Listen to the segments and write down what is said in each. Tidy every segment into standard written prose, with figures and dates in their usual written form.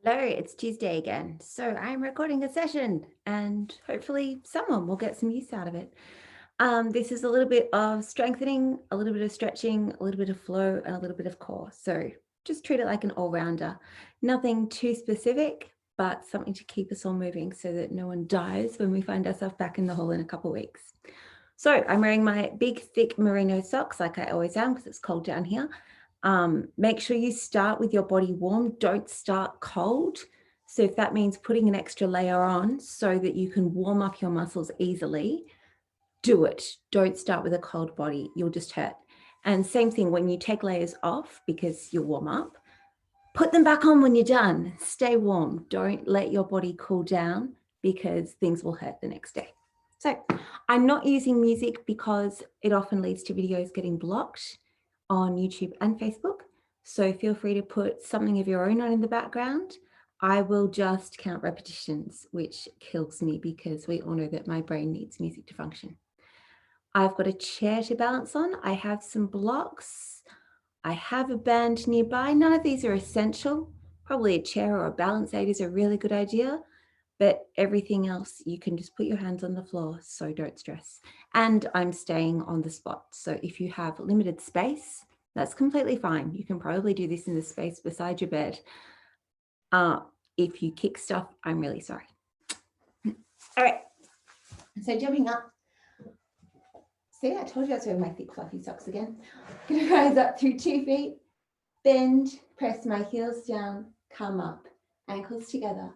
Hello, it's Tuesday again. So I'm recording a session and hopefully someone will get some use out of it. This is a little bit of strengthening, a little bit of stretching, a little bit of flow, and a little bit of core. So just treat it like an all-rounder. Nothing too specific, but something to keep us all moving so that no one dies when we find ourselves back in the hole in a couple of weeks. So I'm wearing my big, thick merino socks like I always am because it's cold down here. Make sure you start with your body warm. Don't start cold. So if that means putting an extra layer on so that you can warm up your muscles easily, do it. Don't start with a cold body. You'll just hurt. And same thing when you take layers off because you'll warm up, put them back on when you're done. Stay warm. Don't let your body cool down because things will hurt the next day. So I'm not using music because it often leads to videos getting blocked on YouTube and Facebook. So feel free to put something of your own on in the background. I will just count repetitions, which kills me because we all know that my brain needs music to function. I've got a chair to balance on. I have some blocks. I have a band nearby. None of these are essential. Probably a chair or a balance aid is a really good idea, but everything else, you can just put your hands on the floor, so don't stress. And I'm staying on the spot. So if you have limited space, that's completely fine. You can probably do this in the space beside your bed. If you kick stuff, I'm really sorry. All right, so jumping up. See, I told you I was wearing my thick fluffy socks again. I'm gonna rise up through 2 feet, bend, press my heels down, come up, ankles together,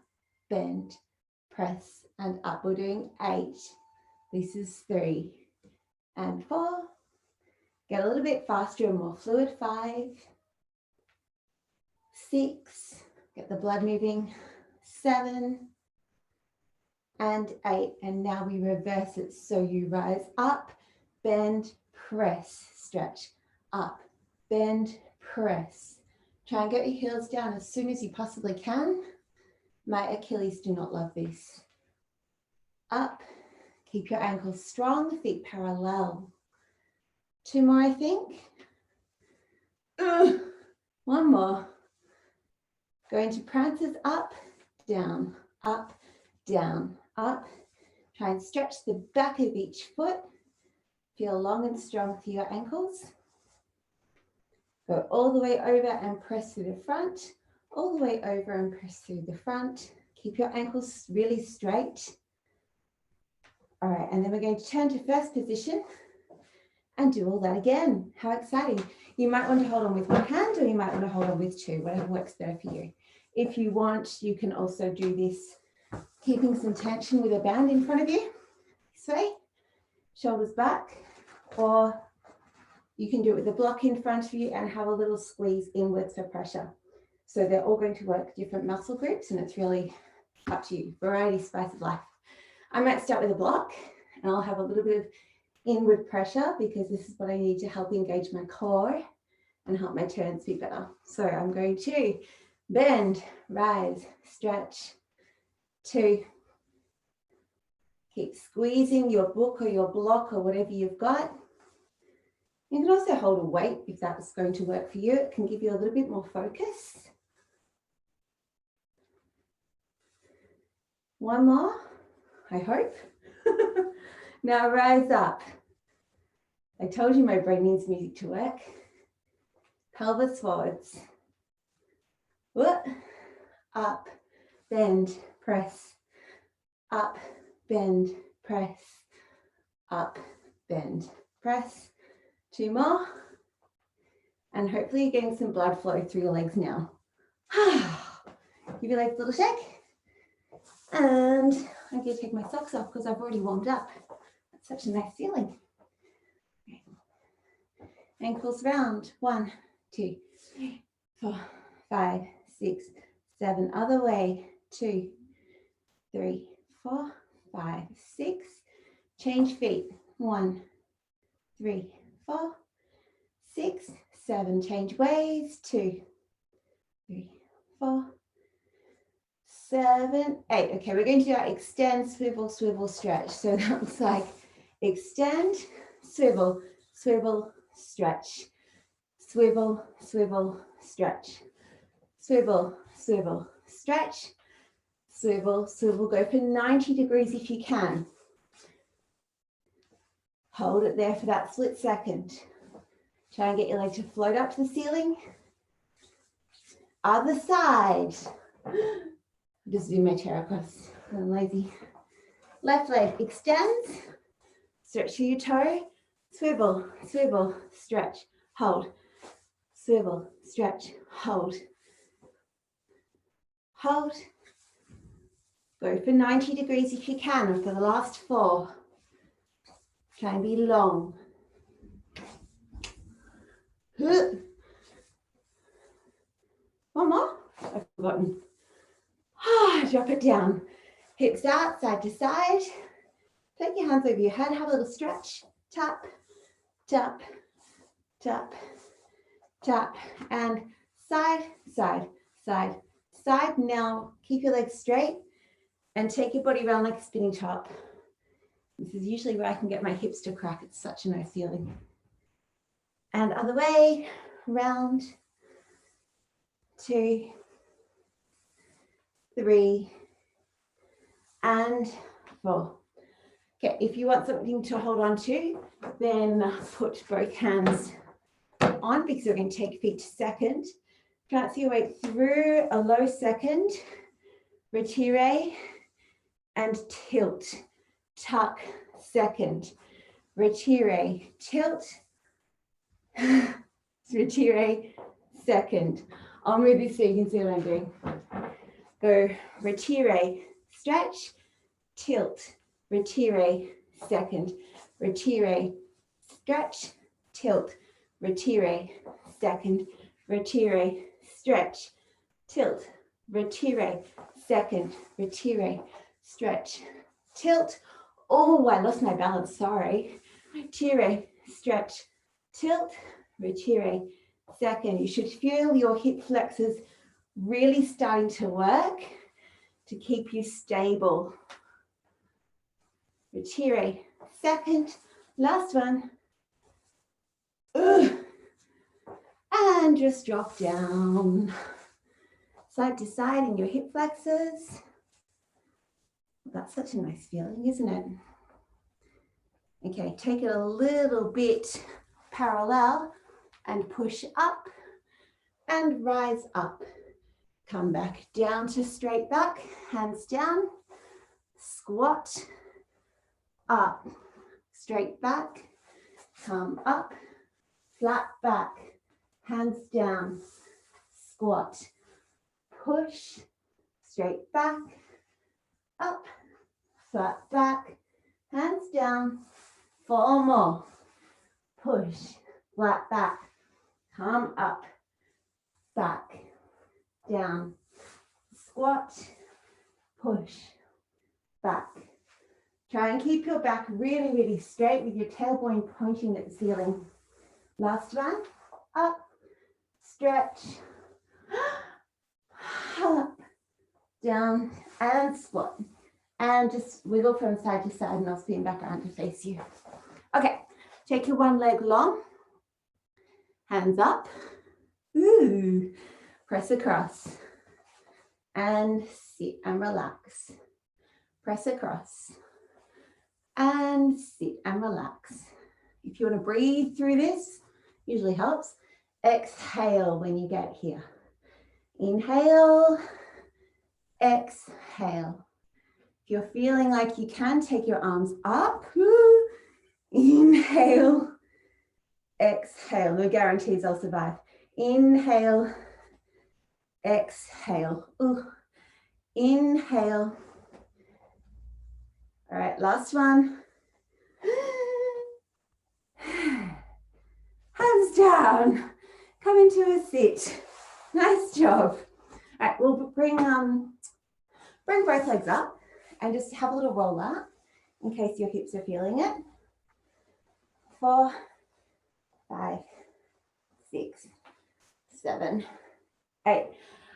bend, press and up. We're doing 8. This is 3 and 4. Get a little bit faster and more fluid. 5, 6, get the blood moving. 7 and 8. And now we reverse it. So you rise up, bend, press, stretch, up, bend, press. Try and get your heels down as soon as you possibly can. My Achilles do not love this. Up, keep your ankles strong, feet parallel. 2 more, I think. 1 more. Going to prances, up, down, up, down, up. Try and stretch the back of each foot. Feel long and strong through your ankles. Go all the way over and press through the front. All the way over and press through the front. Keep your ankles really straight. All right, and then we're going to turn to first position and do all that again. How exciting. You might want to hold on with one hand or you might want to hold on with 2, whatever works better for you. If you want, you can also do this keeping some tension with a band in front of you. This way, shoulders back, or you can do it with a block in front of you and have a little squeeze inwards for pressure. So they're all going to work different muscle groups and it's really up to you. Variety, spice of life. I might start with a block and I'll have a little bit of inward pressure because this is what I need to help engage my core and help my turns be better. So I'm going to bend, rise, stretch, 2. Keep squeezing your book or your block or whatever you've got. You can also hold a weight if that's going to work for you. It can give you a little bit more focus. 1 more, I hope. Now rise up. I told you my brain needs music to work. Pelvis forwards. Up, bend, press. Up, bend, press. Up, bend, press. 2 more. And hopefully you're getting some blood flow through your legs now. Give your legs a little shake. And I'm going to take my socks off because I've already warmed up. That's such a nice feeling. Ankles round. 1, 2, 3, 4, 5, 6, 7. Other way. 2, 3, 4, 5, 6. Change feet. 1, 3, 4, 6, 7. Change ways. 2, 3, 4, 7, 8. Okay, we're going to do our extend, swivel, swivel, stretch. So that looks like extend, swivel, swivel, stretch, swivel, swivel, stretch, swivel, swivel, stretch, swivel, swivel. Go for 90 degrees if you can. Hold it there for that split second. Try and get your leg to float up to the ceiling. Other side. Just do my chair across. I'm lazy. Left leg extends. Stretch to your toe. Swivel, swivel, stretch, hold. Swivel, stretch, hold. Hold. Go for 90 degrees if you can, and for the last 4. Try and be long. One more. I've forgotten. Drop it down. Hips out, side to side. Take your hands over your head. Have a little stretch. Tap, tap, tap, tap. And side, side, side, side. Now keep your legs straight and take your body around like a spinning top. This is usually where I can get my hips to crack. It's such a nice feeling. And other way, round, 2, 3, and 4. Okay, if you want something to hold on to, then put both hands on, because we're going to take feet to second. Transfer your weight through a low second, retire, and tilt. Tuck, second, retire, tilt, retire, second. I'll move this so you can see what I'm doing. Go retire, stretch, tilt, retire, second, retire, stretch, tilt, retire, second, retire, stretch, tilt, retire, second, retire, stretch, tilt. Oh, I lost my balance, sorry. Retire, stretch, tilt, retire, second. You should feel your hip flexors really starting to work to keep you stable. Retire, second, last one. And just drop down. Side to side in your hip flexors. That's such a nice feeling, isn't it? Okay, take it a little bit parallel and push up and rise up. Come back down to straight back, hands down, squat, up, straight back, come up, flat back, hands down, squat, push, straight back, up, flat back, hands down, 4 more, push, flat back, come up, back, down, squat, push, back. Try and keep your back really, really straight with your tailbone pointing at the ceiling. Last one, up, stretch, up, down, and squat. And just wiggle from side to side, and I'll spin back around to face you. Okay, take your one leg long, hands up, ooh, press across, and sit and relax. Press across, and sit and relax. If you want to breathe through this, usually helps. Exhale when you get here. Inhale, exhale. If you're feeling like you can, take your arms up. Inhale, exhale. No guarantees I'll survive. Inhale, exhale. Inhale. All right, last one. Hands down. Come into a sit. Nice job. All right, we'll bring both legs up and just have a little roll out in case your hips are feeling it. 4, 5, 6, 7, 8.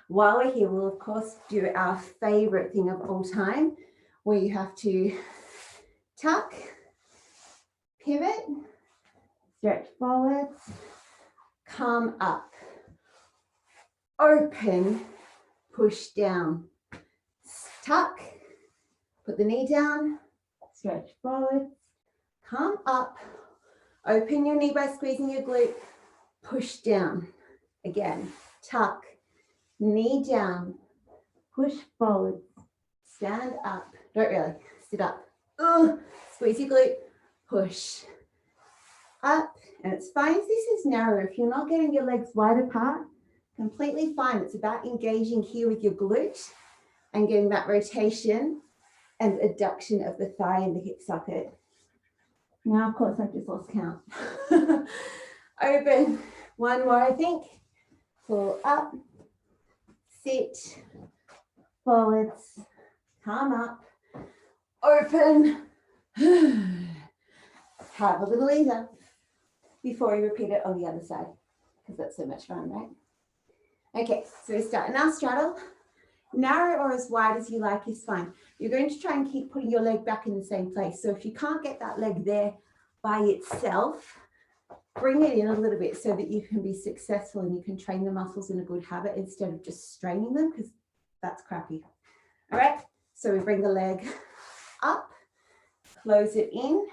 While we're here, we'll of course do our favorite thing of all time, where you have to tuck, pivot, stretch forwards, come up, open, push down, tuck, put the knee down, stretch forward, come up, open your knee by squeezing your glute, push down, again, tuck, knee down, push forward, stand up, don't really, sit up, squeeze your glute, push up, and it's fine if this is narrow. If you're not getting your legs wide apart, completely fine. It's about engaging here with your glute and getting that rotation and adduction of the thigh and the hip socket. Now, of course, I've just lost count. Open, one more, I think. Pull up, sit, forwards, come up, open, have a little either before you repeat it on the other side, because that's so much fun, right? Okay, so we start. Now straddle. Narrow or as wide as you like is fine. You're going to try and keep putting your leg back in the same place. So if you can't get that leg there by itself, bring it in a little bit so that you can be successful and you can train the muscles in a good habit instead of just straining them, because that's crappy. All right, so we bring the leg up, close it in,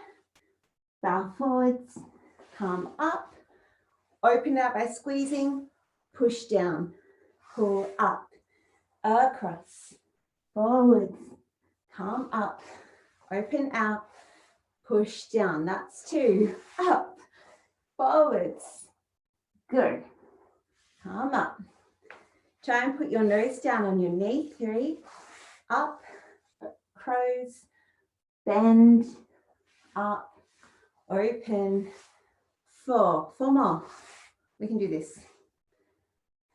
bow forwards, come up, open out by squeezing, push down, pull up, across, forwards, come up, open out, push down. That's 2, up, forwards, good, come up. Try and put your nose down on your knee, 3, up, crows, bend, up, open, 4 more. We can do this.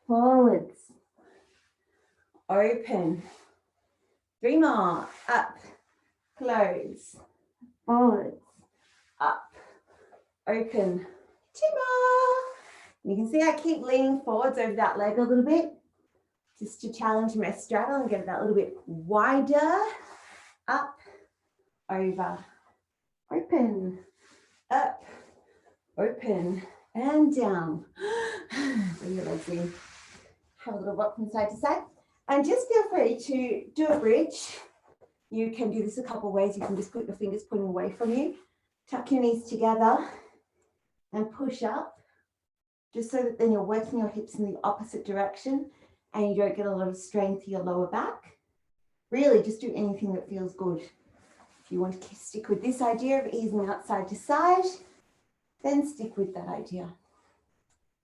Forwards, open, 3 more, up, close, forwards, up, open, 2 more. You can see I keep leaning forwards over that leg a little bit, just to challenge my straddle and get that a little bit wider, up, over, open, up, open, and down. Bring your legs in. Have a little rock from side to side. And just feel free to do a bridge. You can do this a couple of ways. You can just put your fingers pointing away from you. Tuck your knees together and push up, just so that then you're working your hips in the opposite direction and you don't get a lot of strain to your lower back. Really, just do anything that feels good. If you want to stick with this idea of easing out side to side, then stick with that idea.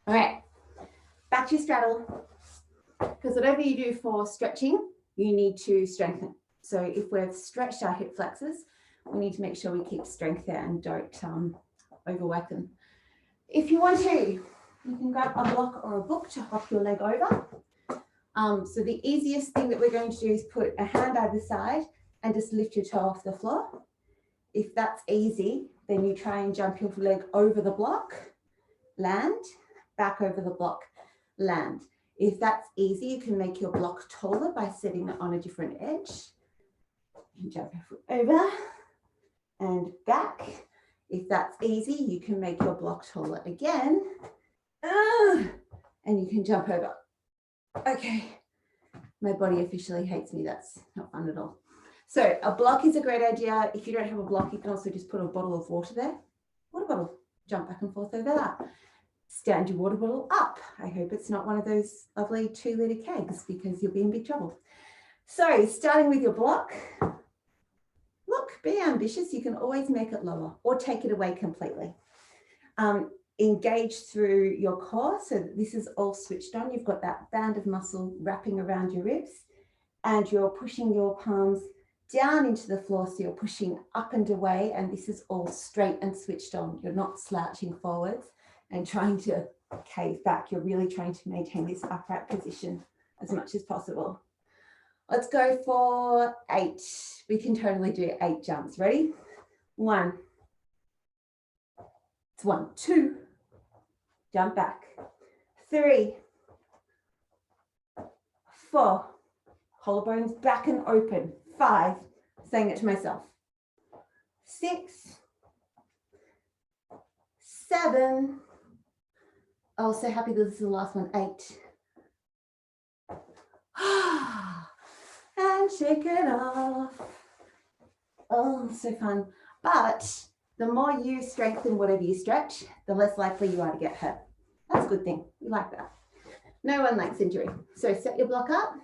All right, back to your straddle. Because whatever you do for stretching, you need to strengthen. So if we've stretched our hip flexors, we need to make sure we keep strength there and don't overwork them. If you want to, you can grab a block or a book to hop your leg over. So the easiest thing that we're going to do is put a hand either side and just lift your toe off the floor. If that's easy, then you try and jump your leg over the block, land, back over the block, land. If that's easy, you can make your block taller by setting it on a different edge. You can jump your foot over and back. If that's easy, you can make your block taller again. And you can jump over. Okay, my body officially hates me. That's not fun at all. So a block is a great idea. If you don't have a block, you can also just put a bottle of water there. Water bottle, jump back and forth over that. Stand your water bottle up. I hope it's not one of those lovely 2-litre kegs, because you'll be in big trouble. So starting with your block, look, be ambitious. You can always make it lower or take it away completely. Engage through your core so that this is all switched on. You've got that band of muscle wrapping around your ribs and you're pushing your palms down into the floor. So you're pushing up and away, and this is all straight and switched on. You're not slouching forwards and trying to cave back. You're really trying to maintain this upright position as much as possible. Let's go for 8. We can totally do 8 jumps. Ready? 1. It's 1, 2. Jump back. 3, 4. Collarbones back and open. 5. Saying it to myself. 6, 7. Oh, so happy that this is the last one. 8. And shake it off. Oh, so fun. But the more you strengthen whatever you stretch, the less likely you are to get hurt. That's a good thing. We like that. No one likes injury. So set your block up.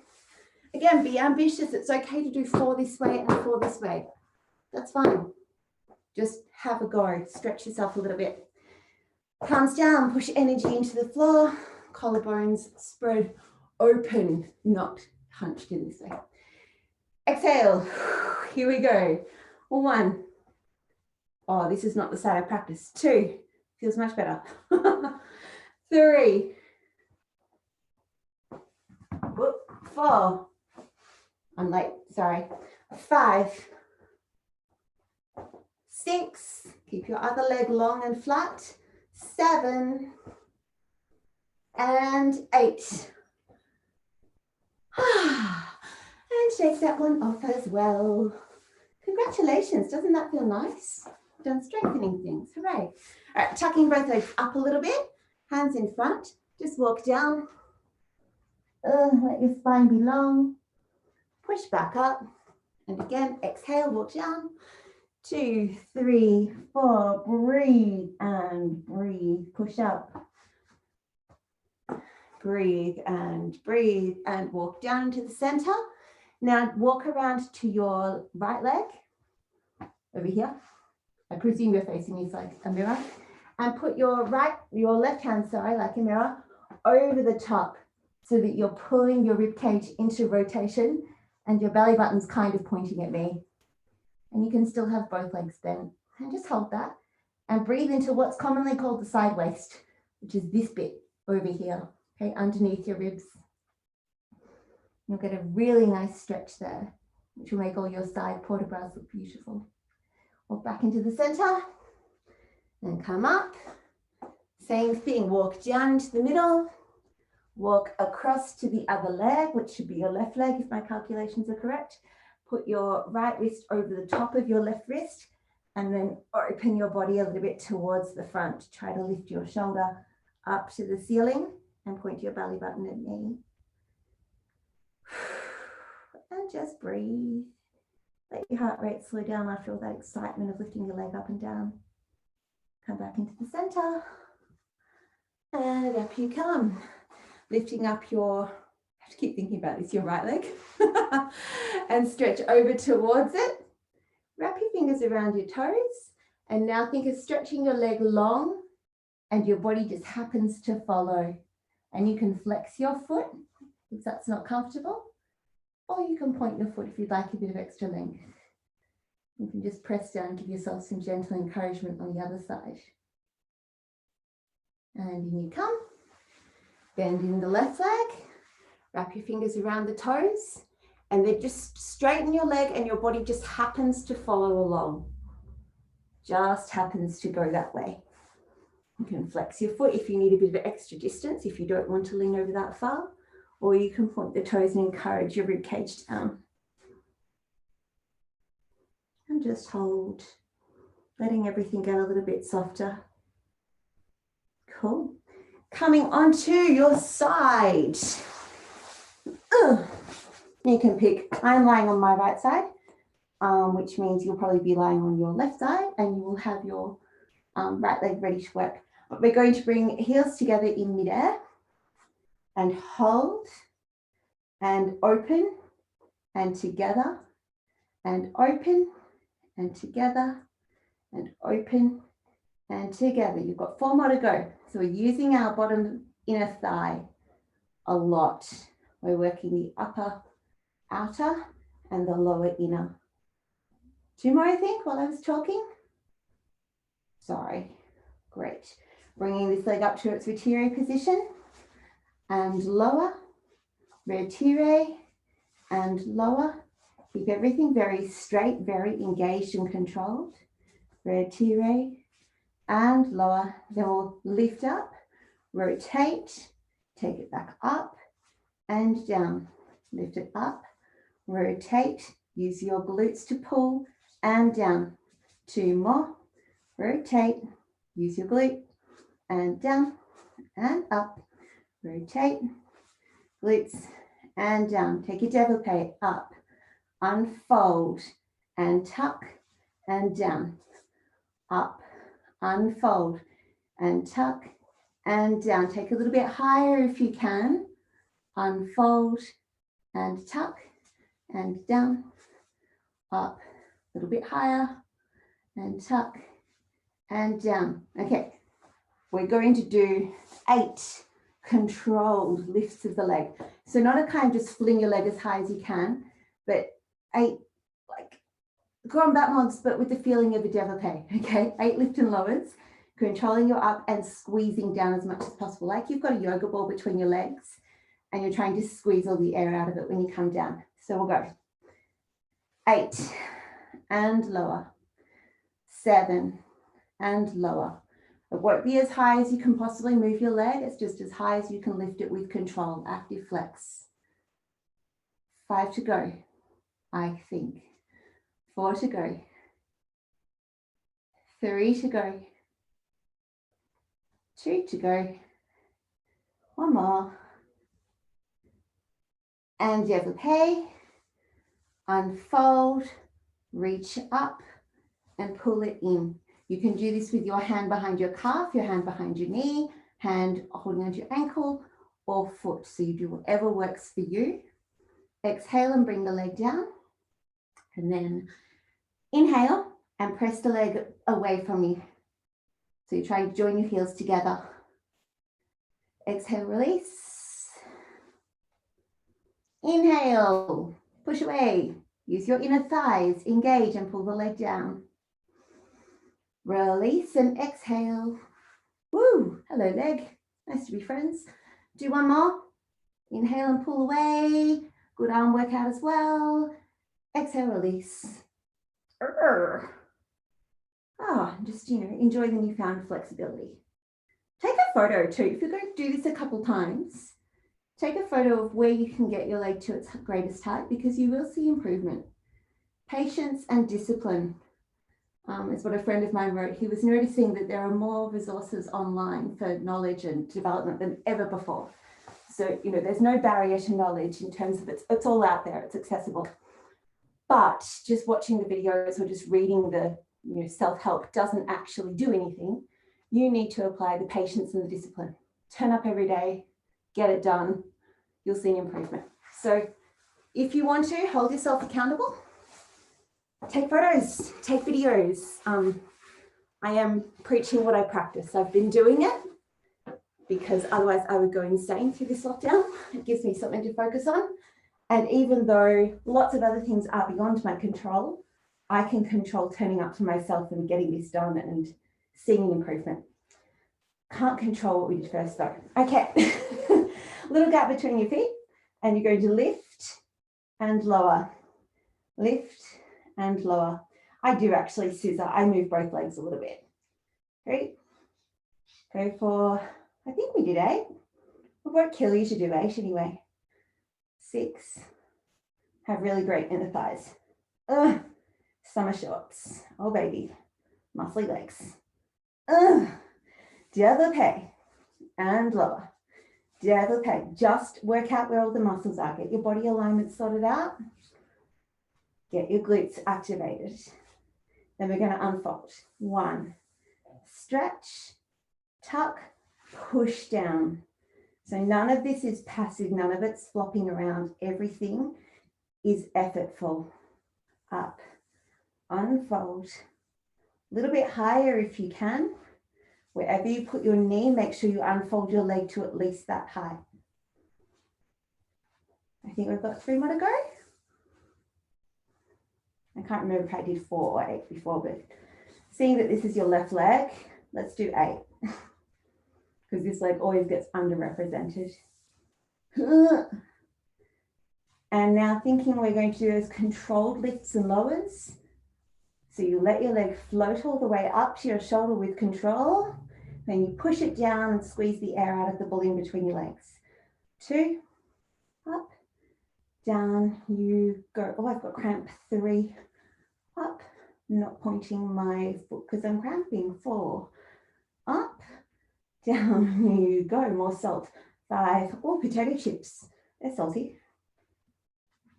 Again, be ambitious. It's okay to do 4 this way and 4 this way. That's fine. Just have a go. Stretch yourself a little bit. Palms down, push energy into the floor. Collarbones spread open, not hunched in this way. Exhale. Here we go. 1. Oh, this is not the side of practice. 2. Feels much better. 3. 4. I'm late, sorry. 5. 6. Keep your other leg long and flat. 7. And 8. And shake that one off as well. Congratulations, doesn't that feel nice? Done strengthening things, hooray. All right, tucking both legs up a little bit, hands in front, just walk down. Let your spine be long. Push back up. And again, exhale, walk down. 2, 3, 4, breathe and breathe. Push up. Breathe and walk down to the center. Now walk around to your right leg, over here. I presume you're facing me like a mirror. And put your left hand, like a mirror, over the top so that you're pulling your rib cage into rotation and your belly button's kind of pointing at me. And you can still have both legs bent. And just hold that. And breathe into what's commonly called the side waist, which is this bit over here, okay, underneath your ribs. You'll get a really nice stretch there, which will make all your side port de bras look beautiful. Walk back into the center and come up. Same thing, walk down into the middle, walk across to the other leg, which should be your left leg if my calculations are correct. Put your right wrist over the top of your left wrist and then open your body a little bit towards the front. Try to lift your shoulder up to the ceiling and point your belly button at me. And just breathe. Let your heart rate slow down after all that excitement of lifting your leg up and down. Come back into the center. And up you come. Lifting up your, I have to keep thinking about this, your right leg. And stretch over towards it. Wrap your fingers around your toes. And now think of stretching your leg long and your body just happens to follow. And you can flex your foot if that's not comfortable. Or you can point your foot if you'd like a bit of extra length. You can just press down, give yourself some gentle encouragement on the other side. And in you come. Bend in the left leg. Wrap your fingers around the toes. And then just straighten your leg and your body just happens to follow along. Just happens to go that way. You can flex your foot if you need a bit of extra distance, if you don't want to lean over that far. Or you can point the toes and encourage your rib cage down. And just hold, letting everything get a little bit softer. Cool. Coming onto your side. You can pick, I'm lying on my right side, which means you'll probably be lying on your left side and you will have your right leg ready to work. But we're going to bring heels together in midair. And hold, and open, and together, and open, and together, and open, and together. You've got 4 more to go. So we're using our bottom inner thigh a lot. We're working the upper outer and the lower inner. 2 more, I think, while I was talking. Sorry. Great. Bringing this leg up to its retire position. And lower, retire, and lower. Keep everything very straight, very engaged and controlled. Retire, and lower. Then we'll lift up, rotate, take it back up, and down. Lift it up, rotate, use your glutes to pull, and down. 2 more, rotate, use your glute, and down, and up. Rotate, glutes, and down. Take your développé up, unfold and tuck and down, up, unfold and tuck and down. Take a little bit higher if you can. Unfold and tuck and down, up, a little bit higher and tuck and down. Okay, we're going to do 8 controlled lifts of the leg. So not a kind of just fling your leg as high as you can, but 8 like grand battements, but with the feeling of a développé, okay? 8 lift and lowers, controlling your up and squeezing down as much as possible. Like you've got a yoga ball between your legs and you're trying to squeeze all the air out of it when you come down. So we'll go 8 and lower, 7 and lower. It won't be as high as you can possibly move your leg. It's just as high as you can lift it with control, active flex. 5 to go, I think. 4 to go. 3 to go. 2 to go. 1 more. And développé. Unfold, reach up and pull it in. You can do this with your hand behind your calf, your hand behind your knee, hand holding onto your ankle or foot. So you do whatever works for you. Exhale and bring the leg down. And then inhale and press the leg away from you. So you try to join your heels together. Exhale, release. Inhale, push away. Use your inner thighs, engage and pull the leg down. Release and exhale. Woo, hello leg. Nice to be friends. Do 1 more. Inhale and pull away. Good arm workout as well. Exhale, release. Just, enjoy the newfound flexibility. Take a photo too. If you're going to do this a couple times, take a photo of where you can get your leg to its greatest height because you will see improvement. Patience and discipline is what a friend of mine wrote. He was noticing that there are more resources online for knowledge and development than ever before. So, there's no barrier to knowledge in terms of it's all out there, it's accessible. But just watching the videos or just reading the self-help doesn't actually do anything. You need to apply the patience and the discipline. Turn up every day, get it done, you'll see an improvement. So if you want to hold yourself accountable, take photos, take videos. I am preaching what I practice. I've been doing it because otherwise I would go insane through this lockdown. It gives me something to focus on. And even though lots of other things are beyond my control, I can control turning up for myself and getting this done and seeing an improvement. Can't control what we did first though. Okay, little gap between your feet and you're going to lift and lower, lift and lower. I do actually scissor. I move both legs a little bit. Great. Go for, I think we did 8. It won't kill you to do 8 anyway. 6. Have really great inner thighs. Summer shorts. Oh baby. Muscly legs. Développé and lower. Développé. Just work out where all the muscles are. Get your body alignment sorted out. Get your glutes activated. Then we're going to unfold. 1. Stretch. Tuck. Push down. So none of this is passive. None of it's flopping around. Everything is effortful. Up. Unfold. A little bit higher if you can. Wherever you put your knee, make sure you unfold your leg to at least that height. I think we've got 3 more to go. I can't remember if I did 4 or 8 before, but seeing that this is your left leg, let's do 8. Because this leg always gets underrepresented. And now thinking we're going to do those controlled lifts and lowers. So you let your leg float all the way up to your shoulder with control. Then you push it down and squeeze the air out of the ball in between your legs. 2, up, down, you go. Oh, I've got cramp. 3, up, not pointing my foot because I'm cramping. 4, up, down you go. More salt. 5, oh, potato chips. They're salty.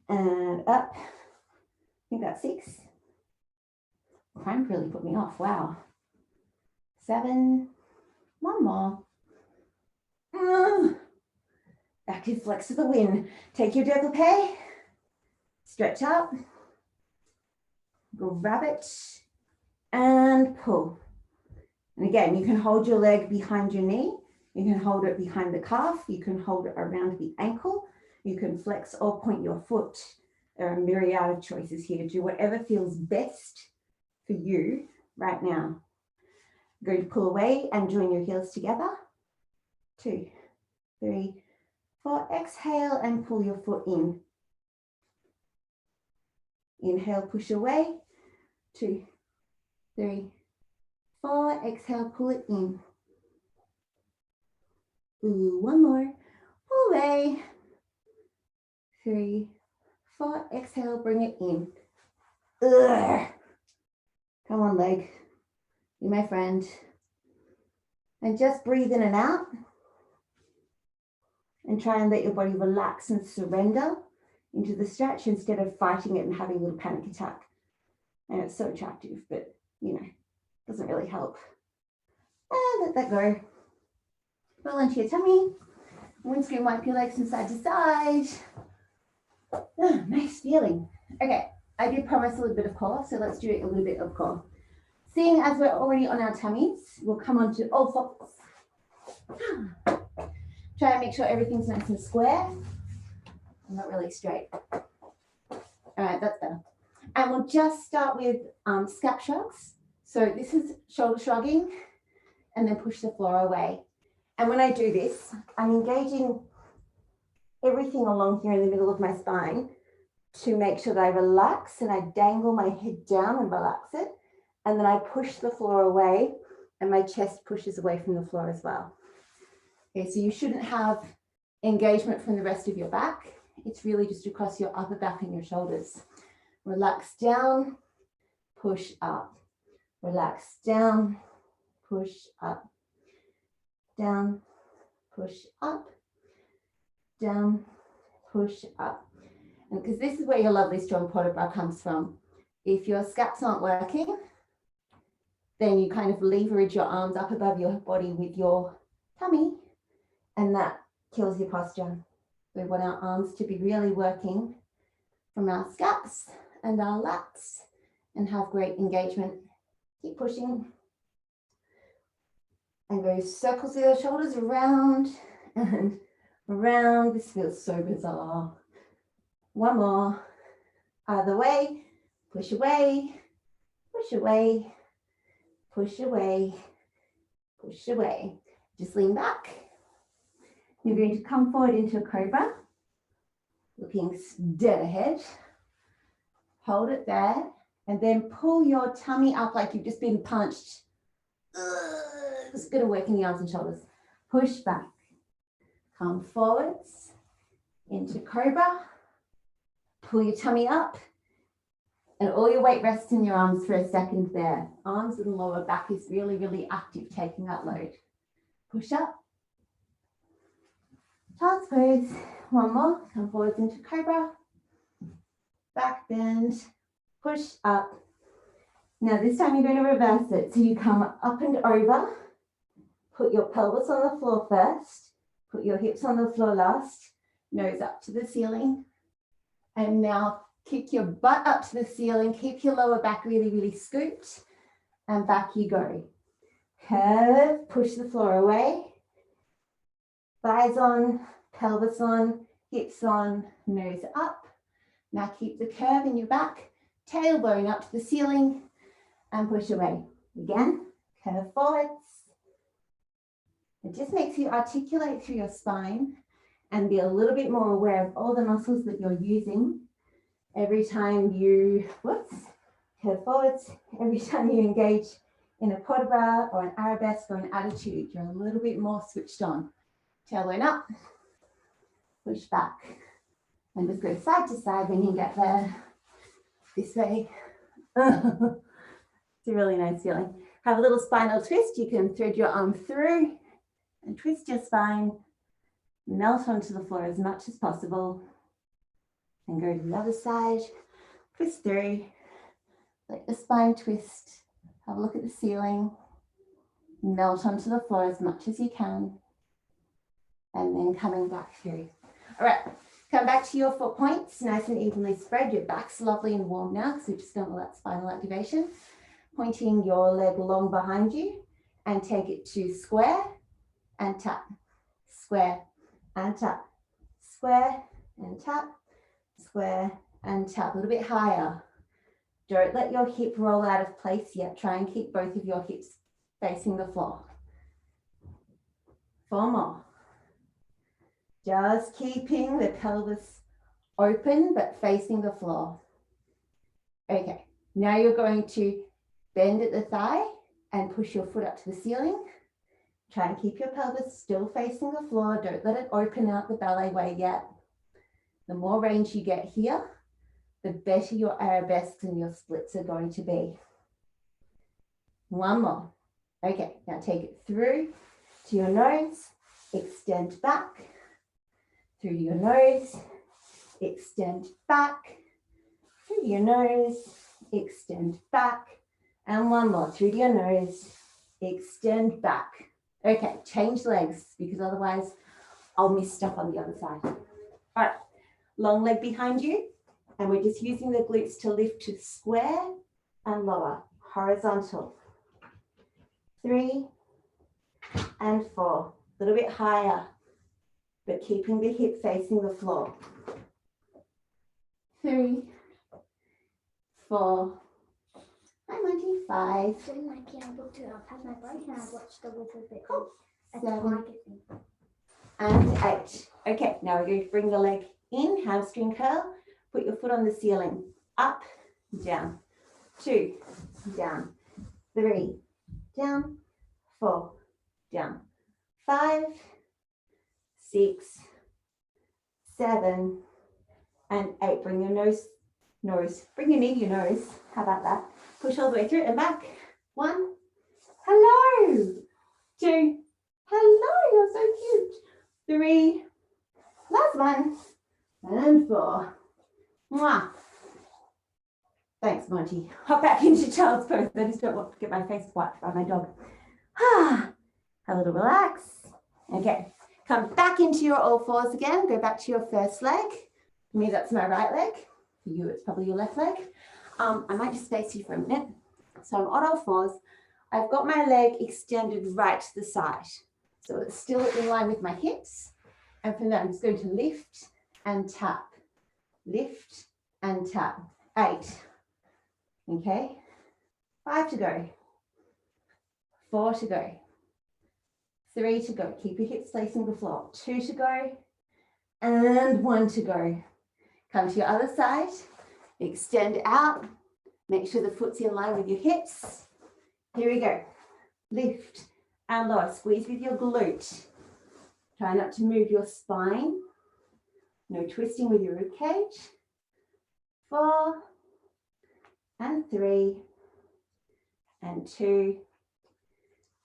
and up. I think that's 6. Cramp really put me off. Wow. 7. One more. Active flex to the wind. Take your développé. Stretch up. Grab it and pull. And again, you can hold your leg behind your knee. You can hold it behind the calf. You can hold it around the ankle. You can flex or point your foot. There are a myriad of choices here. Do whatever feels best for you right now. Go to pull away and join your heels together. 2, 3, 4. Exhale and pull your foot in. Inhale, push away. 2, 3, 4. Exhale, pull it in. One more. Pull away. 3, 4. Exhale, bring it in. Come on, leg. Be my friend. And just breathe in and out. And try and let your body relax and surrender into the stretch instead of fighting it and having a little panic attack. And it's so attractive, but you know, doesn't really help. And let that go. Roll into your tummy. Windscreen wipe your legs from side to side. Nice feeling. Okay, I did promise a little bit of core, so let's do a little bit of core. Seeing as we're already on our tummies, we'll come on to all fours. Try and make sure everything's nice and square. Not really straight. All right, that's better. And we'll just start with scap shrugs. So this is shoulder shrugging, and then push the floor away. And when I do this, I'm engaging everything along here in the middle of my spine to make sure that I relax, and I dangle my head down and relax it. And then I push the floor away, and my chest pushes away from the floor as well. Okay, so you shouldn't have engagement from the rest of your back. It's really just across your upper back and your shoulders. Relax down, push up. Relax down, push up. Down, push up. Down, push up. And because this is where your lovely strong vertebra comes from. If your scaps aren't working, then you kind of leverage your arms up above your body with your tummy, and that kills your posture. We want our arms to be really working from our scaps and our lats and have great engagement. Keep pushing. And go circles with your shoulders around and around. This feels so bizarre. One more. Other way. Push away. Push away. Push away. Push away. Just lean back. You're going to come forward into a cobra. Looking dead ahead. Hold it there. And then pull your tummy up like you've just been punched. It's going to work in the arms and shoulders. Push back. Come forwards into cobra. Pull your tummy up. And all your weight rests in your arms for a second there. Arms and lower back is really, really active, taking that load. Push up. Child's pose. One more. Come forwards into cobra. Back bend. Push up. Now this time you're going to reverse it. So you come up and over. Put your pelvis on the floor first. Put your hips on the floor last. Nose up to the ceiling. And now kick your butt up to the ceiling. Keep your lower back really, really scooped. And back you go. Curve. Push the floor away. Thighs on. Pelvis on. Hips on. Nose up. Now keep the curve in your back. Tailbone up to the ceiling. And push away. Again. Curve forwards. It just makes you articulate through your spine and be a little bit more aware of all the muscles that you're using every time you, curve forwards. Every time you engage in a quadra or an arabesque or an attitude, you're a little bit more switched on. Tailbone up, push back, and just go side to side when you get there. This way. It's a really nice feeling. Have a little spinal twist. You can thread your arm through and twist your spine, melt onto the floor as much as possible. And go to the other side, twist through, let the spine twist, have a look at the ceiling, melt onto the floor as much as you can, and then coming back through. All right, come back to your foot points, nice and evenly spread. Your back's lovely and warm now because we've just done all that spinal activation. Pointing your leg long behind you and take it to square and tap, square and tap, square and tap, square and tap. A little bit higher. Don't let your hip roll out of place yet. Try and keep both of your hips facing the floor. 4 more. Just keeping the pelvis open but facing the floor. Okay, now you're going to bend at the thigh and push your foot up to the ceiling. Try and keep your pelvis still facing the floor. Don't let it open out the ballet way yet. The more range you get here, the better your arabesques and your splits are going to be. 1 more. Okay, now take it through to your nose, extend back, through to your nose, extend back, through to your nose, extend back, and 1 more, through to your nose, extend back. Okay, change legs because otherwise I'll miss stuff on the other side. All right, long leg behind you, and we're just using the glutes to lift to square and lower, horizontal. 3 and 4, a little bit higher, but keeping the hip facing the floor. 3, 4, hi Monty, 5. During my piano too, I've had my break and I've watched the Wizard bit. Cool. A 7 tiger thing. and 8. Okay, now we're going to bring the leg in, hamstring curl. Put your foot on the ceiling. Up, down. 2, down. 3, down. 4, down. 5, 6, 7, and 8. Bring your bring your knee to your nose. How about that? Push all the way through and back. 1, hello. 2, hello, you're so cute. 3, last one, and 4. Mwah. Thanks, Monty. Hop back into child's pose. I just don't want to get my face wiped by my dog. Have a little relax. Okay, come back into your all fours again. Go back to your first leg. For me, that's my right leg. For you, it's probably your left leg. I might just face you for a minute. So I'm on all fours. I've got my leg extended right to the side. So it's still in line with my hips. And from there, I'm just going to lift and tap. Lift and tap. 8. Okay. 5 to go. 4 to go. 3 to go. Keep your hips facing the floor. 2 to go. And 1 to go. Come to your other side. Extend out. Make sure the foot's in line with your hips. Here we go. Lift and lower. Squeeze with your glute. Try not to move your spine. No twisting with your rib cage. 4 and 3 and 2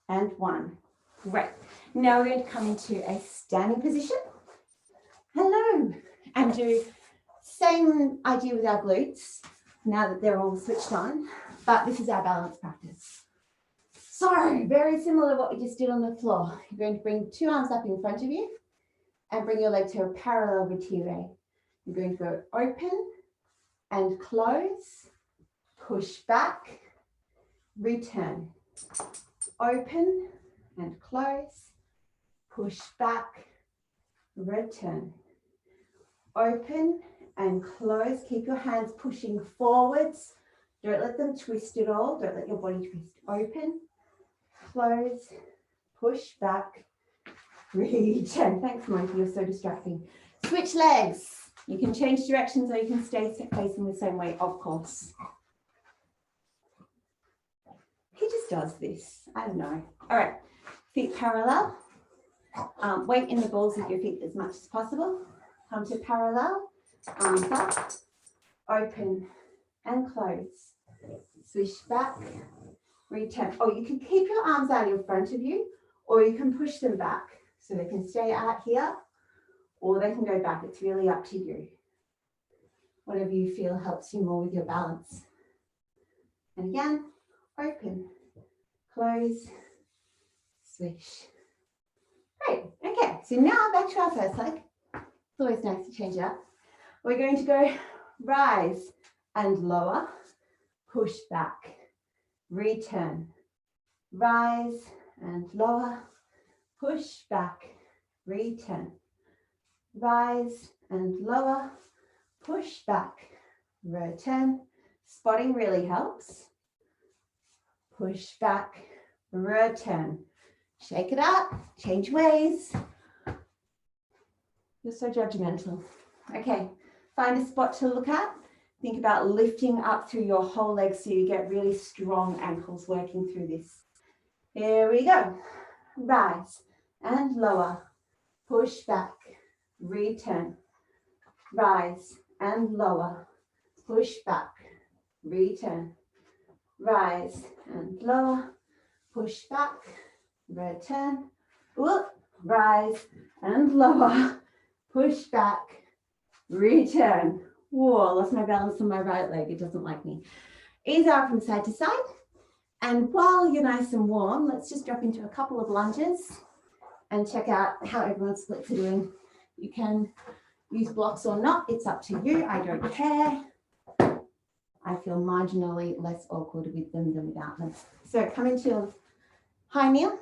and 1. Great. Now we're going to come into a standing position. Hello. And do same idea with our glutes now that they're all switched on, but this is our balance practice. So very similar to what we just did on the floor. You're going to bring 2 arms up in front of you and bring your leg to a parallel vertebrae. You're going to go open and close, push back, return. Open and close, push back, return. Open and close. Keep your hands pushing forwards. Don't let them twist at all. Don't let your body twist. Open, close, push back, return. Thanks, Monkey. You're so distracting. Switch legs. You can change directions or you can stay facing the same way, of course. He just does this. I don't know. All right. Feet parallel. Weight in the balls of your feet as much as possible. Come to parallel. Arms up. Open and close. Swish back. Return. Oh, you can keep your arms out in front of you or you can push them back so they can stay out here or they can go back. It's really up to you. Whatever you feel helps you more with your balance. And again, open, close, swish. Great. Okay, so now back to our first leg. It's always nice to change it up. We're going to go rise and lower, push back, return, rise and lower, push back, return, rise and lower, push back, return. Spotting really helps. Push back, return. Shake it up, change ways. You're so judgmental. Okay, find a spot to look at. Think about lifting up through your whole leg so you get really strong ankles working through this. Here we go. Rise and lower. Push back. Return. Rise and lower. Push back. Return. Rise and lower. Push back. Return. Whoop. Rise and lower. Push back. Return. Whoa, lost my balance on my right leg. It doesn't like me. Ease out from side to side. And while you're nice and warm, let's just drop into a couple of lunges and check out how everyone's splits are doing. You can use blocks or not. It's up to you. I don't care. I feel marginally less awkward with them than without them. So come into high kneel.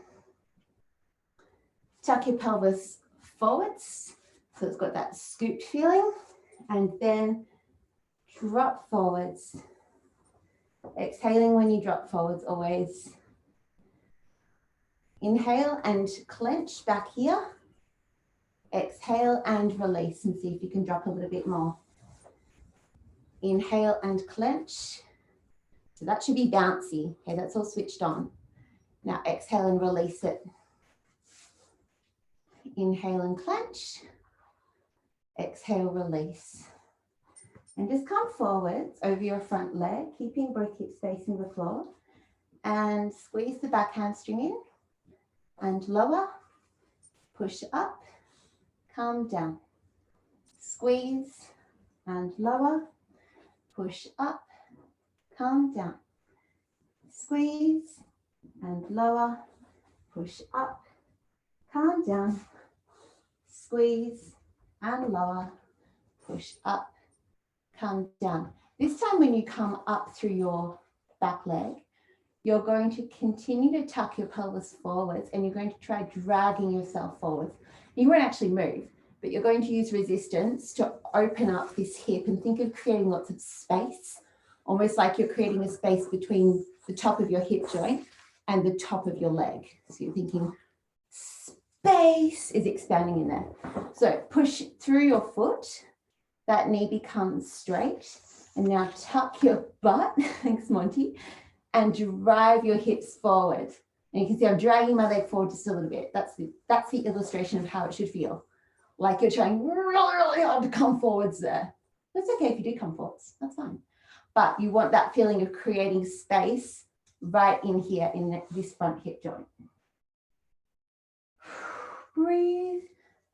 Tuck your pelvis forwards. So it's got that scooped feeling. And then drop forwards. Exhaling when you drop forwards always. Inhale and clench back here. Exhale and release and see if you can drop a little bit more. Inhale and clench. So that should be bouncy. Okay, that's all switched on. Now exhale and release it. Inhale and clench. Exhale, release. And just come forwards over your front leg, keeping both hips facing the floor. And squeeze the back hamstring in. And lower. Push up. Come down. Squeeze. And lower. Push up. Come down. Squeeze. And lower. Push up. Calm down. Squeeze. And lower, push up, come down. This time when you come up through your back leg, you're going to continue to tuck your pelvis forwards and you're going to try dragging yourself forwards. You won't actually move, but you're going to use resistance to open up this hip and think of creating lots of space, almost like you're creating a space between the top of your hip joint and the top of your leg. So you're thinking space is expanding in there. So push through your foot, that knee becomes straight, and now tuck your butt, thanks Monty, and drive your hips forward. And you can see I'm dragging my leg forward just a little bit. That's the illustration of how it should feel. Like you're trying really, really hard to come forwards there. That's okay if you do come forwards, that's fine. But you want that feeling of creating space right in here in this front hip joint. Breathe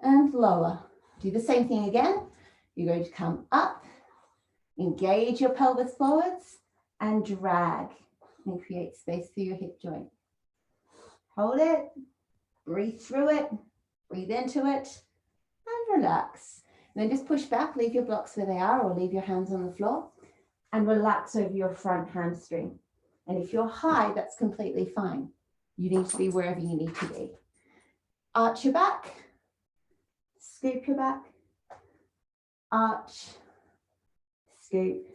and lower. Do the same thing again. You're going to come up, engage your pelvis forwards and drag and create space through your hip joint. Hold it, breathe through it, breathe into it and relax. And then just push back, leave your blocks where they are or leave your hands on the floor and relax over your front hamstring. And if you're high, that's completely fine. You need to be wherever you need to be. Arch your back, scoop your back, arch, scoop,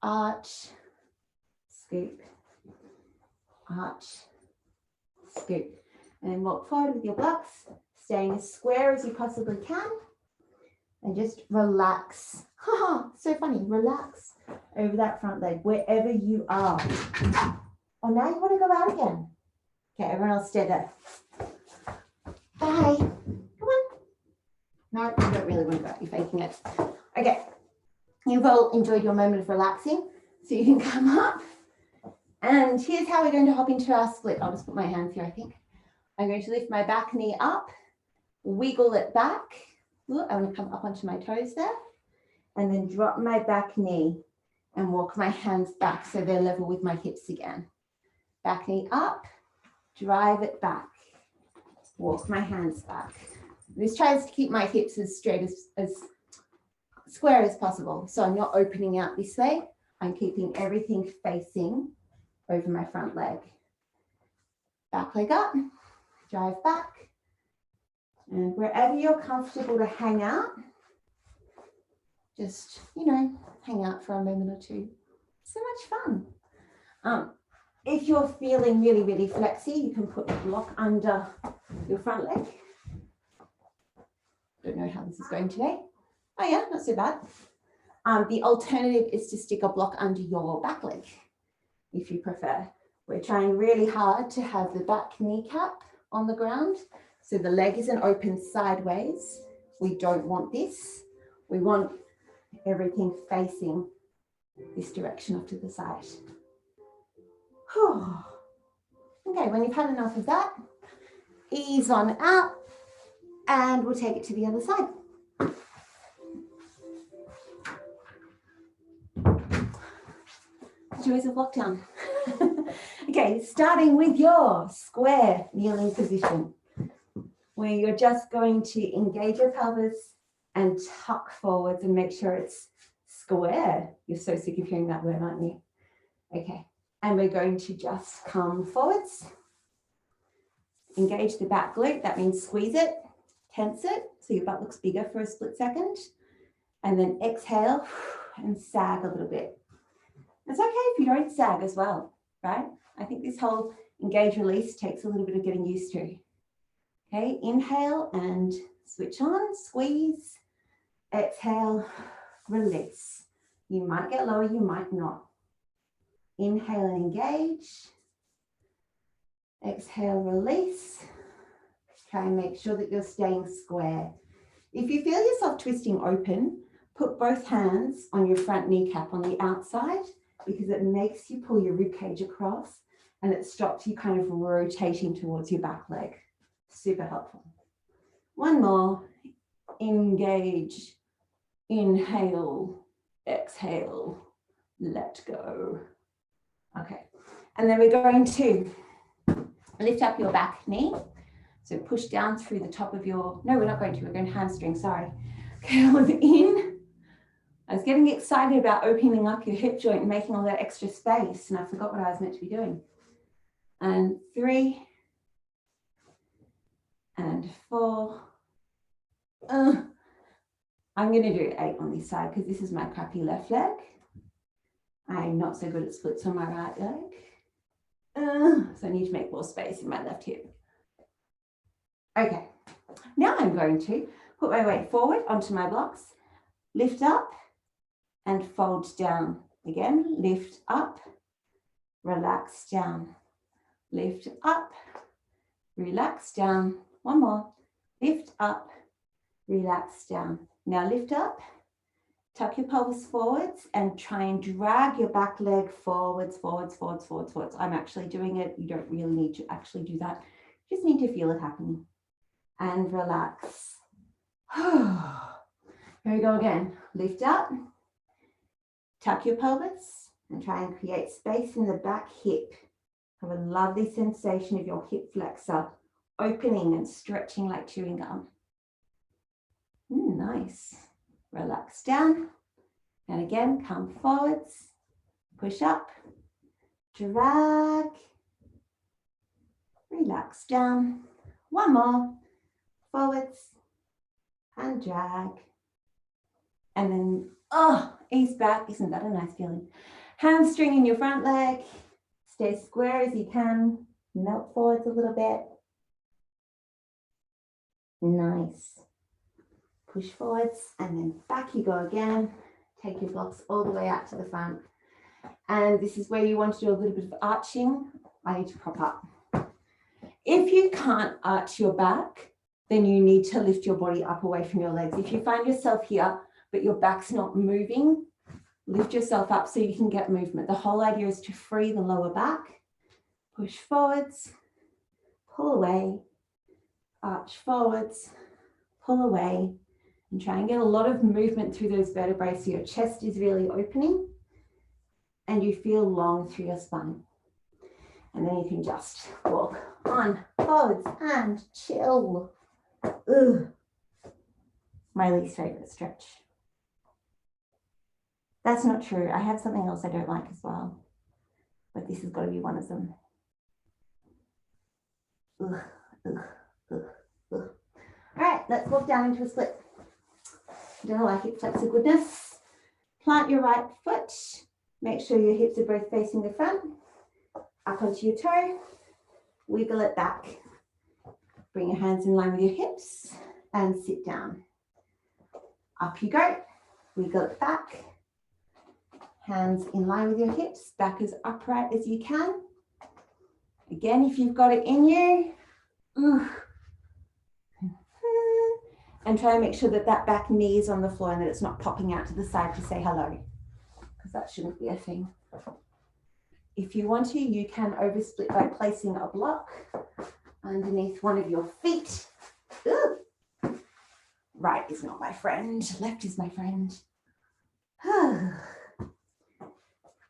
arch, scoop, arch, scoop. And then walk forward with your blocks, staying as square as you possibly can. And just relax. So funny, relax over that front leg, wherever you are. Oh, now you want to go out again. Okay, everyone else stay there. Bye. Come on. No, you don't really want to go. You're faking it. Okay. You've all enjoyed your moment of relaxing. So you can come up. And here's how we're going to hop into our split. I'll just put my hands here, I think. I'm going to lift my back knee up, wiggle it back. Ooh, I want to come up onto my toes there. and then drop my back knee and walk my hands back so they're level with my hips again. Back knee up, drive it back, walk my hands back. This tries to keep my hips as straight as square as possible. So I'm not opening out this way. I'm keeping everything facing over my front leg. Back leg up, drive back. And wherever you're comfortable to hang out, just, hang out for a moment or two. So much fun. If you're feeling really, really flexy, you can put a block under your front leg. Don't know how this is going today. Oh yeah, not so bad. The alternative is to stick a block under your back leg, if you prefer. We're trying really hard to have the back kneecap on the ground, so the leg isn't open sideways. We don't want this. We want everything facing this direction off to the side. Whew. Okay, when you've had enough of that, ease on out, and we'll take it to the other side. Joys of lockdown. Okay, starting with your square kneeling position, where you're just going to engage your pelvis and tuck forwards and make sure it's square. You're so sick of hearing that word, aren't you? Okay, and we're going to just come forwards, engage the back glute. That means squeeze it, tense it, so your butt looks bigger for a split second, and then exhale and sag a little bit. It's okay if you don't sag as well, right? I think this whole engage release takes a little bit of getting used to. Okay, inhale and switch on, squeeze, exhale, release. You might get lower, you might not. Inhale and engage. Exhale, release. Try and make sure that you're staying square. If you feel yourself twisting open, put both hands on your front kneecap on the outside, because it makes you pull your rib cage across and it stops you kind of rotating towards your back leg. Super helpful. One more. Engage. Inhale. Exhale. Let go. Okay. And then we're going to lift up your back knee. So push down through the top of your, no, we're not going to, we're going to hamstring, sorry. Curve in. I was getting excited about opening up your hip joint and making all that extra space, and I forgot what I was meant to be doing. And 3, and 4. I'm going to do 8 on this side because this is my crappy left leg. I'm not so good at splits on my right leg. So I need to make more space in my left hip. Okay, now I'm going to put my weight forward onto my blocks, lift up, and fold down. Again, lift up, relax down, lift up, relax down. One more, lift up, relax down. Now lift up, tuck your pelvis forwards and try and drag your back leg forwards, forwards, forwards, forwards, forwards. I'm actually doing it. You don't really need to actually do that. You just need to feel it happening. And relax. Here we go again. Lift up. Tuck your pelvis and try and create space in the back hip. Have a lovely sensation of your hip flexor opening and stretching like chewing gum. Nice. Relax down. And again, come forwards. Push up. Drag. Relax down. One more. Forwards. And drag. And then, ease back. Isn't that a nice feeling? Hamstring in your front leg. Stay square as you can. Melt forwards a little bit. Nice. Push forwards and then back you go again. Take your blocks all the way out to the front. And this is where you want to do a little bit of arching. I need to prop up. If you can't arch your back, then you need to lift your body up away from your legs. If you find yourself here, but your back's not moving, lift yourself up so you can get movement. The whole idea is to free the lower back. Push forwards, pull away, arch forwards, pull away, And try and get a lot of movement through those vertebrae so your chest is really opening and you feel long through your spine. And then you can just walk on forwards and chill. Ugh. My least favorite stretch. That's not true. I have something else I don't like as well, but this has got to be one of them. Ugh, ugh, ugh, ugh. All right, let's walk down into a split. Don't like it, flex of goodness. Plant your right foot. Make sure your hips are both facing the front. Up onto your toe. Wiggle it back. Bring your hands in line with your hips and sit down. Up you go. Wiggle it back. Hands in line with your hips. Back as upright as you can. Again, if you've got it in you. And try and make sure that that back knee is on the floor and that it's not popping out to the side to say hello, because that shouldn't be a thing. If you want to, you can oversplit by placing a block underneath one of your feet. Ugh. Right is not my friend, left is my friend.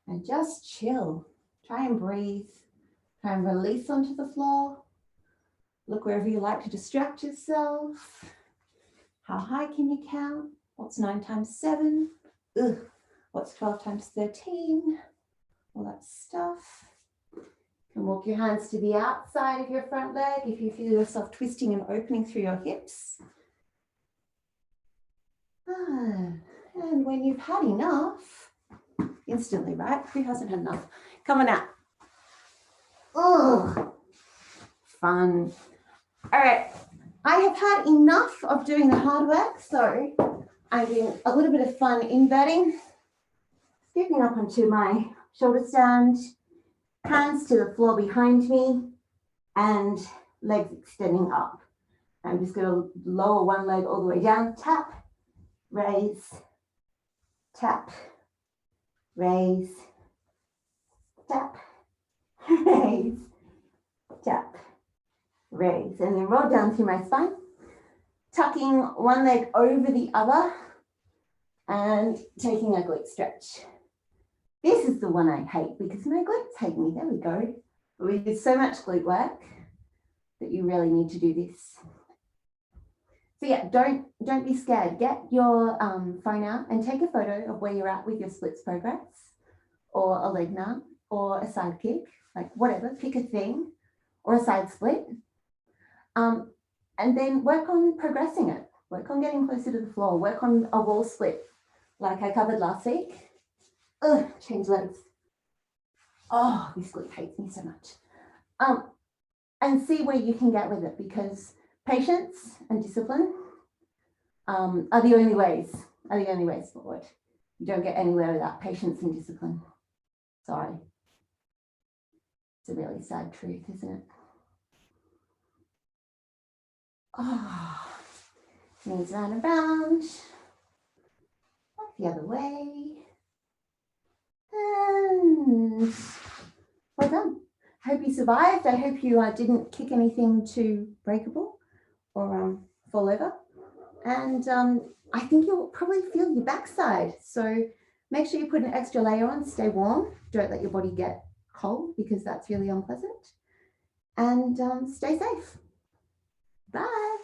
And just chill. Try and breathe. Try and release onto the floor. Look wherever you like to distract yourself. How high can you count? What's 9 times 7? Ugh. What's 12 times 13? All that stuff. You can walk your hands to the outside of your front leg if you feel yourself twisting and opening through your hips. And when you've had enough, instantly, right? Who hasn't had enough? Come on out. Oh, fun. All right. I have had enough of doing the hard work, so I'm doing a little bit of fun inverting. Scooping up onto my shoulder stand, hands to the floor behind me, and legs extending up. I'm just going to lower one leg all the way down, tap, raise, tap, raise, tap, raise, tap, raise, and then roll down through my spine, tucking one leg over the other and taking a glute stretch. This is the one I hate because my glutes hate me. There we go. But we did so much glute work that you really need to do this. So yeah, don't be scared. Get your phone out and take a photo of where you're at with your splits progress, or a leg mount, or a side kick, like whatever, pick a thing, or a side split. And then work on progressing it. Work on getting closer to the floor. Work on a wall split like I covered last week. Ugh, change legs. Oh, this glute hates me so much. And see where you can get with it, because patience and discipline are the only ways forward. You don't get anywhere without patience and discipline. Sorry. It's a really sad truth, isn't it? Oh, knees round and round. Back the other way. And well done. I hope you survived. I hope you didn't kick anything too breakable or fall over. And I think you'll probably feel your backside. So make sure you put an extra layer on, stay warm. Don't let your body get cold because that's really unpleasant. And stay safe. Bye.